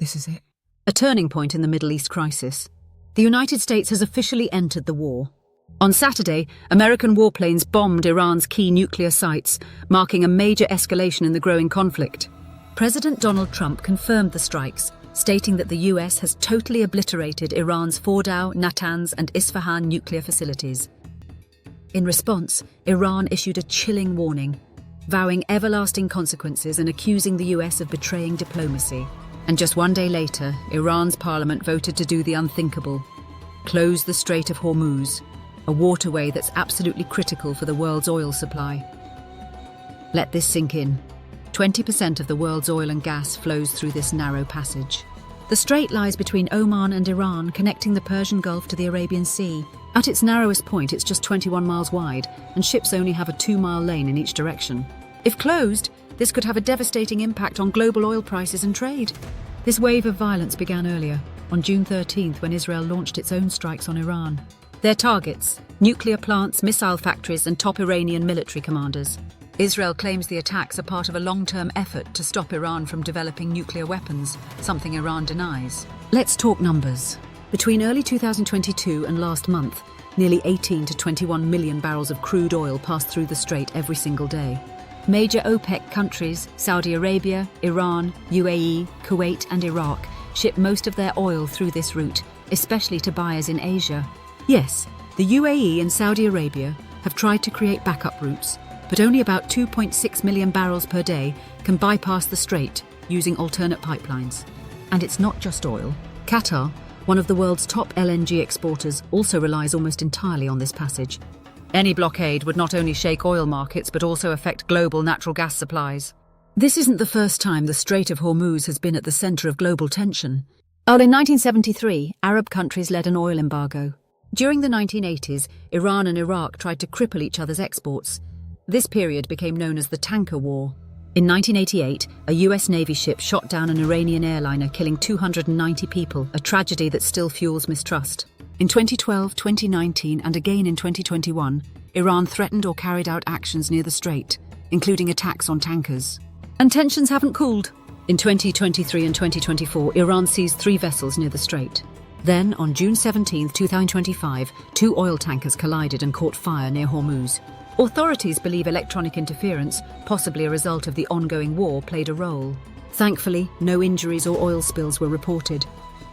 This is it. A turning point in the Middle East crisis. The United States has officially entered the war. On Saturday, American warplanes bombed Iran's key nuclear sites, marking a major escalation in the growing conflict. President Donald Trump confirmed the strikes, stating that the US has totally obliterated Iran's Fordow, Natanz and Isfahan nuclear facilities. In response, Iran issued a chilling warning, vowing everlasting consequences and accusing the US of betraying diplomacy. And just one day later, Iran's parliament voted to do the unthinkable: close the Strait of Hormuz, a waterway that's absolutely critical for the world's oil supply. Let this sink in. 20% of the world's oil and gas flows through this narrow passage. The strait lies between Oman and Iran, connecting the Persian Gulf to the Arabian Sea. At its narrowest point, it's just 21 miles wide, and ships only have a 2-mile lane in each direction. If closed, this could have a devastating impact on global oil prices and trade. This wave of violence began earlier, on June 13th, when Israel launched its own strikes on Iran. Their targets: nuclear plants, missile factories, and top Iranian military commanders. Israel claims the attacks are part of a long-term effort to stop Iran from developing nuclear weapons, something Iran denies. Let's talk numbers. Between early 2022 and last month, nearly 18 to 21 million barrels of crude oil passed through the strait every single day. Major OPEC countries, Saudi Arabia, Iran, UAE, Kuwait and Iraq, ship most of their oil through this route, especially to buyers in Asia. Yes, the UAE and Saudi Arabia have tried to create backup routes, but only about 2.6 million barrels per day can bypass the strait using alternate pipelines. And it's not just oil. Qatar, one of the world's top LNG exporters, also relies almost entirely on this passage. Any blockade would not only shake oil markets but also affect global natural gas supplies. This isn't the first time the Strait of Hormuz has been at the center of global tension. In 1973, Arab countries led an oil embargo. During the 1980s, Iran and Iraq tried to cripple each other's exports. This period became known as the Tanker War. In 1988, a US Navy ship shot down an Iranian airliner, killing 290 people, a tragedy that still fuels mistrust. In 2012, 2019, and again in 2021, Iran threatened or carried out actions near the strait, including attacks on tankers. And tensions haven't cooled. In 2023 and 2024, Iran seized 3 vessels near the strait. Then, on June 17, 2025, 2 oil tankers collided and caught fire near Hormuz. Authorities believe electronic interference, possibly a result of the ongoing war, played a role. Thankfully, no injuries or oil spills were reported.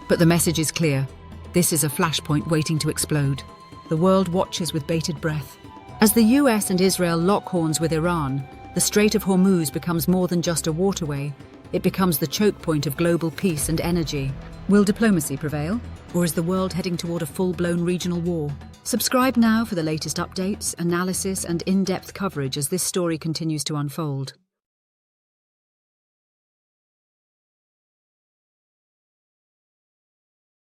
But the message is clear. This is a flashpoint waiting to explode. The world watches with bated breath. As the US and Israel lock horns with Iran, the Strait of Hormuz becomes more than just a waterway. It becomes the choke point of global peace and energy. Will diplomacy prevail? Or is the world heading toward a full-blown regional war? Subscribe now for the latest updates, analysis, and in-depth coverage as this story continues to unfold.